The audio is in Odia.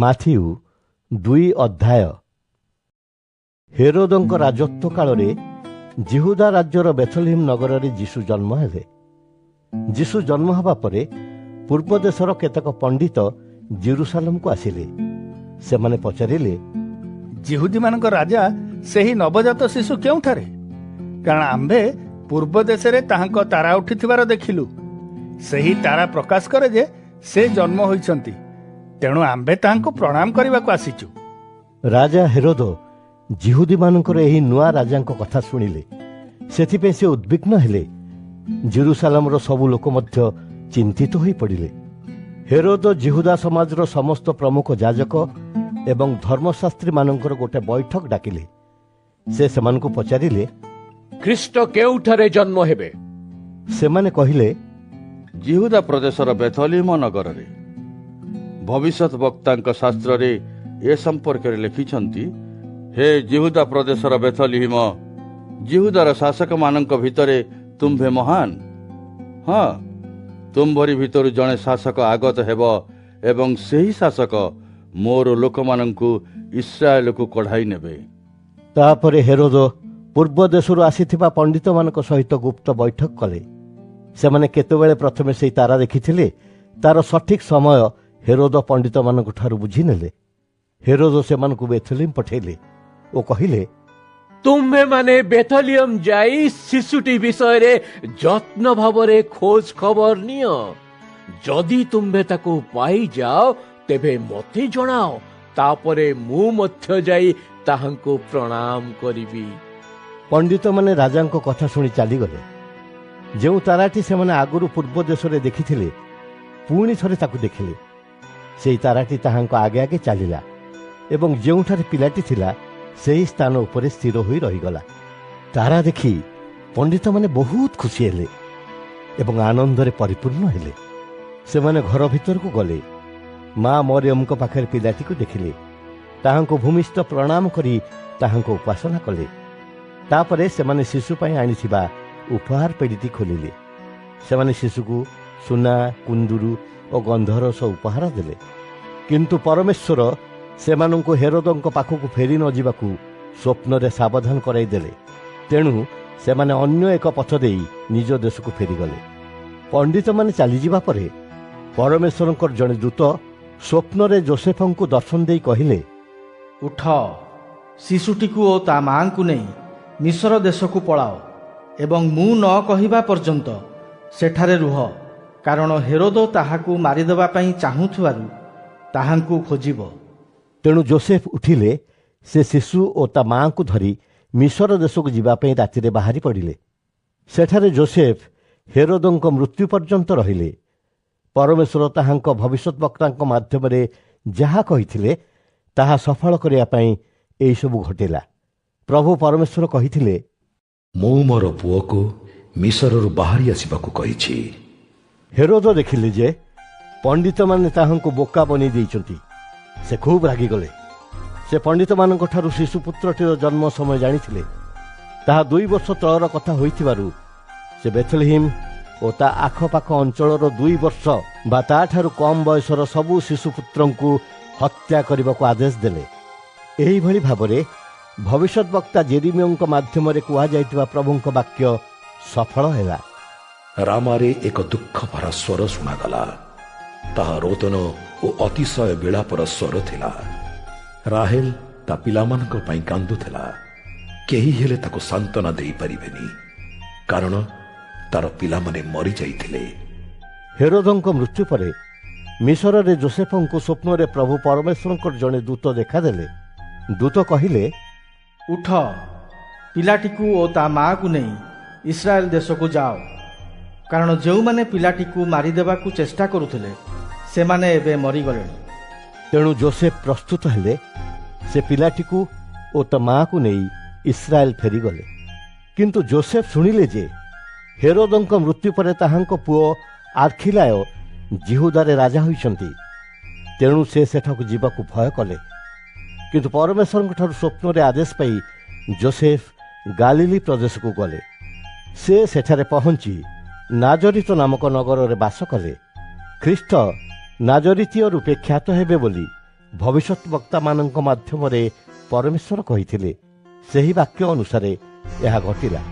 ମାଥିଉ 2 ଅଧ୍ୟାୟ। ହେରୋଦଙ୍କ ରାଜତ୍ୱ କାଳରେ ଜିହୁଦା ରାଜ୍ୟର ବେଥଲେହେମ୍ ନଗରରେ ଯୀଶୁ ଜନ୍ମ ହେଲେ। ଯୀଶୁ ଜନ୍ମ ହେବା ପରେ ପୂର୍ବ ଦେଶର କେତେକ ପଣ୍ଡିତ ଜେରୁସାଲେମକୁ ଆସିଲେ। ସେମାନେ ପଚାରିଲେ, ଜିହୁଦୀମାନଙ୍କ ରାଜା ସେହି ନବଜାତ ଶିଶୁ କେଉଁଠାରେ? କାରଣ ଆମ୍ଭେ ପୂର୍ବ ଦେଶରେ ତାହାଙ୍କ ତାରା ଉଠିଥିବାର ଦେଖିଲୁ। ସେହି ତାରା ପ୍ରକାଶ କରେ ଯେ ସେ ଜନ୍ମ ହୋଇଛନ୍ତି, ତେଣୁ ଆମ୍ଭେ ତାହାଙ୍କୁ ପ୍ରଣାମ କରିବାକୁ ଆସିଛୁ। ରାଜା ହେରୋଦ ଜିହୁଦୀମାନଙ୍କର ଏହି ନୂଆ ରାଜାଙ୍କ କଥା ଶୁଣିଲେ। ସେଥିପାଇଁ ସେ ଉଦ୍ବିଗ୍ନ ହେଲେ। ଜେରୁସାଲେମର ସବୁ ଲୋକ ମଧ୍ୟ ଚିନ୍ତିତ ହୋଇ ପଡ଼ିଲେ। ହେରୋଦ ଜିହୁଦା ସମାଜର ସମସ୍ତ ପ୍ରମୁଖ ଯାଜକ ଏବଂ ଧର୍ମଶାସ୍ତ୍ରୀମାନଙ୍କର ଗୋଟିଏ ବୈଠକ ଡାକିଲେ। ସେ ସେମାନଙ୍କୁ ପଚାରିଲେ, ଖ୍ରୀଷ୍ଟ କେଉଁଠାରେ ଜନ୍ମ ହେବେ? ସେମାନେ କହିଲେ, ଜିହୁଦା ପ୍ରଦେଶର ବେଥଲେହେମ୍ ନଗରରେ। ଭବିଷ୍ୟତ ବକ୍ତାଙ୍କ ଶାସ୍ତ୍ରରେ ଏ ସମ୍ପର୍କରେ ଲେଖିଛନ୍ତି, ହେ ଜିହୁଦା ପ୍ରଦେଶର ବେଥଲେହେମ୍, ଜିହୁଦାର ଶାସକମାନଙ୍କ ଭିତରେ ତୁମ୍ଭେ ମହାନ। ହଁ, ତୁମ୍ଭରି ଭିତରୁ ଜଣେ ଶାସକ ଆଗତ ହେବ ଏବଂ ସେହି ଶାସକ ମୋର ଲୋକମାନଙ୍କୁ ଇସ୍ରାଏଲକୁ କଢ଼ାଇ ନେବେ। ତାପରେ ହେରୋଦ ପୂର୍ବ ଦେଶରୁ ଆସିଥିବା ପଣ୍ଡିତମାନଙ୍କ ସହିତ ଗୁପ୍ତ ବୈଠକ କଲେ। ସେମାନେ କେତେବେଳେ ପ୍ରଥମେ ସେହି ତାରା ଦେଖିଥିଲେ, ତାର ସଠିକ୍ ସମୟ ହେରୋଦ ପଣ୍ଡିତମାନଙ୍କ ଠାରୁ ବୁଝିନେଲେ। ହେରୋଦ ସେମାନଙ୍କୁ ବେଥଲେହେମ୍ ପଠାଇଲେ ଓ କହିଲେ, ତୁମ୍ଭେମାନେ ବେଥଲେହେମ୍ ଯାଇ ଶିଶୁଟି ବିଷୟରେ ଯତ୍ନ ଭାବରେ ଖୋଜ ଖବର ନିଅ। ଯଦି ତୁମ୍ଭେ ତାକୁ ପାଇଯାଅ, ତେବେ ମୋତେ ଜଣାଅ। ତାପରେ ମୁଁ ମଧ୍ୟ ଯାଇ ତାହାଙ୍କୁ ପ୍ରଣାମ କରିବି। ପଣ୍ଡିତମାନେ ରାଜାଙ୍କ କଥା ଶୁଣି ଚାଲିଗଲେ। ଯେଉଁ ତାରାଟି ସେମାନେ ଆଗରୁ ପୂର୍ବ ଦେଶରେ ଦେଖିଥିଲେ, ପୁଣି ଥରେ ତାକୁ ଦେଖିଲେ। ସେହି ତାରାଟି ତାହାଙ୍କ ଆଗେ ଆଗେ ଚାଲିଲା ଏବଂ ଯେଉଁଠାରେ ପିଲାଟି ଥିଲା ସେହି ସ୍ଥାନ ଉପରେ ସ୍ଥିର ହୋଇ ରହିଗଲା। ତାରା ଦେଖି ପଣ୍ଡିତମାନେ ବହୁତ ଖୁସି ହେଲେ ଏବଂ ଆନନ୍ଦରେ ପରିପୂର୍ଣ୍ଣ ହେଲେ। ସେମାନେ ଘର ଭିତରକୁ ଗଲେ। ମା ମରିୟମଙ୍କ ପାଖରେ ପିଲାଟିକୁ ଦେଖିଲେ। ତାହାଙ୍କୁ ଭୂମିଷ୍ଠ ପ୍ରଣାମ କରି ତାହାଙ୍କୁ ଉପାସନା କଲେ। ତାପରେ ସେମାନେ ଶିଶୁ ପାଇଁ ଆଣିଥିବା ଉପହାର ପେଡ଼ିଟି ଖୋଲିଲେ। ସେମାନେ ଶିଶୁକୁ ସୁନା, କୁନ୍ଦୁରୁ ଓ ଗନ୍ଧରସ ଉପହାର ଦେଲେ। କିନ୍ତୁ ପରମେଶ୍ୱର ସେମାନଙ୍କୁ ହେରୋଦଙ୍କ ପାଖକୁ ଫେରି ନ ଯିବାକୁ ସ୍ୱପ୍ନରେ ସାବଧାନ କରାଇଦେଲେ। ତେଣୁ ସେମାନେ ଅନ୍ୟ ଏକ ପଥ ଦେଇ ନିଜ ଦେଶକୁ ଫେରିଗଲେ। ପଣ୍ଡିତମାନେ ଚାଲିଯିବା ପରେ ପରମେଶ୍ୱରଙ୍କର ଜଣେ ଦୂତ ସ୍ୱପ୍ନରେ ଯୋସେଫଙ୍କୁ ଦର୍ଶନ ଦେଇ କହିଲେ, ଉଠ, ଶିଶୁଟିକୁ ଓ ତା ମାଆଙ୍କୁ ନେଇ ମିଶର ଦେଶକୁ ପଳାଅ ଏବଂ ମୁଁ ନ କହିବା ପର୍ଯ୍ୟନ୍ତ ସେଠାରେ ରୁହ, କାରଣ ହେରୋଦ ତାହାକୁ ମାରିଦେବା ପାଇଁ ଚାହୁଁଥିବାରୁ ତାହାଙ୍କୁ ଖୋଜିବ। ତେଣୁ ଯୋସେଫ ଉଠିଲେ। ସେ ଶିଶୁ ଓ ତା ମାଆଙ୍କୁ ଧରି ମିଶର ଦେଶକୁ ଯିବା ପାଇଁ ରାତିରେ ବାହାରି ପଡ଼ିଲେ। ସେଠାରେ ଯୋସେଫ ହେରୋଦଙ୍କ ମୃତ୍ୟୁ ପର୍ଯ୍ୟନ୍ତ ରହିଲେ। ପରମେଶ୍ୱର ତାହାଙ୍କ ଭବିଷ୍ୟତ ବକ୍ତାଙ୍କ ମାଧ୍ୟମରେ ଯାହା କହିଥିଲେ ତାହା ସଫଳ କରିବା ପାଇଁ ଏହିସବୁ ଘଟିଲା। ପ୍ରଭୁ ପରମେଶ୍ୱର କହିଥିଲେ, ମୁଁ ମୋର ପୁଅକୁ ମିଶରରୁ ବାହାରି ଆସିବାକୁ କହିଛି। ହେରୋଦ ଦେଖିଲେ ଯେ ପଣ୍ଡିତମାନେ ତାହାଙ୍କୁ ବୋକା ବନେଇ ଦେଇଛନ୍ତି। ସେ ଖୁବ୍ ରାଗିଗଲେ। ସେ ପଣ୍ଡିତମାନଙ୍କ ଠାରୁ ଶିଶୁପୁତ୍ରଟିର ଜନ୍ମ ସମୟ ଜାଣିଥିଲେ। ତାହା 2 ବର୍ଷ ତଳର କଥା ହୋଇଥିବାରୁ ସେ ବେଥଲେହେମ୍ ଓ ତା ଆଖପାଖ ଅଞ୍ଚଳର 2 ବର୍ଷ ବା ତାଠାରୁ କମ୍ ବୟସର ସବୁ ଶିଶୁପୁତ୍ରଙ୍କୁ ହତ୍ୟା କରିବାକୁ ଆଦେଶ ଦେଲେ। ଏହିଭଳି ଭାବରେ ଭବିଷ୍ୟତ ବକ୍ତା ଜେରେମିୟଙ୍କ ମାଧ୍ୟମରେ କୁହାଯାଇଥିବା ପ୍ରଭୁଙ୍କ ବାକ୍ୟ ସଫଳ ହେଲା। ରାମାରେ ଏକ ଦୁଃଖ ଭରା ସ୍ୱର ଶୁଣାଗଲା। ତାହା ରୋଦନ ଓ ଅତିଶୟ ବିଳାପର ସ୍ୱର ଥିଲା। ରାହେଲ ତା ପିଲାମାନଙ୍କ ପାଇଁ କାନ୍ଦୁଥିଲା। କେହି ହେଲେ ତାକୁ ସାନ୍ତ୍ୱନା ଦେଇପାରିବେନି, କାରଣ ତାର ପିଲାମାନେ ମରିଯାଇଥିଲେ। ହେରୋଦଙ୍କ ମୃତ୍ୟୁ ପରେ ମିଶରରେ ଯୋସେଫଙ୍କୁ ସ୍ୱପ୍ନରେ ପ୍ରଭୁ ପରମେଶ୍ୱରଙ୍କର ଜଣେ ଦୂତ ଦେଖାଦେଲେ। ଦୂତ କହିଲେ, ଉଠ, ପିଲାଟିକୁ ଓ ତା ମାଆକୁ ନେଇ ଇସ୍ରାଏଲ ଦେଶକୁ ଯାଅ, କାରଣ ଯେଉଁମାନେ ପିଲାଟିକୁ ମାରିଦେବାକୁ ଚେଷ୍ଟା କରୁଥିଲେ ସେମାନେ ଏବେ ମରିଗଲେଣି। ତେଣୁ ଯୋସେଫ ପ୍ରସ୍ତୁତ ହେଲେ। ସେ ପିଲାଟିକୁ ଓ ତା ମାଆକୁ ନେଇ ଇସ୍ରାଏଲ ଫେରିଗଲେ। କିନ୍ତୁ ଯୋସେଫ ଶୁଣିଲେ ଯେ ହେରୋଦଙ୍କ ମୃତ୍ୟୁ ପରେ ତାହାଙ୍କ ପୁଅ ଆର୍ଖିଲାୟ ଜିହୁଦାରେ ରାଜା ହୋଇଛନ୍ତି। ତେଣୁ ସେ ସେଠାକୁ ଯିବାକୁ ଭୟ କଲେ। କିନ୍ତୁ ପରମେଶ୍ୱରଙ୍କ ଠାରୁ ସ୍ୱପ୍ନରେ ଆଦେଶ ପାଇ ଯୋସେଫ ଗାଲିଲି ପ୍ରଦେଶକୁ ଗଲେ। ସେ ସେଠାରେ ପହଞ୍ଚି ନାଜରିତ ନାମକ ନଗରରେ ବାସ କଲେ। ଖ୍ରୀଷ୍ଟ ନାଜରିତୀୟ ରୂପେ ଖ୍ୟାତ ହେବେ ବୋଲି ଭବିଷ୍ୟତ ବକ୍ତାମାନଙ୍କ ମାଧ୍ୟମରେ ପରମେଶ୍ୱର କହିଥିଲେ ସେହି ବାକ୍ୟ ଅନୁସାରେ ଏହା ଘଟିଲା।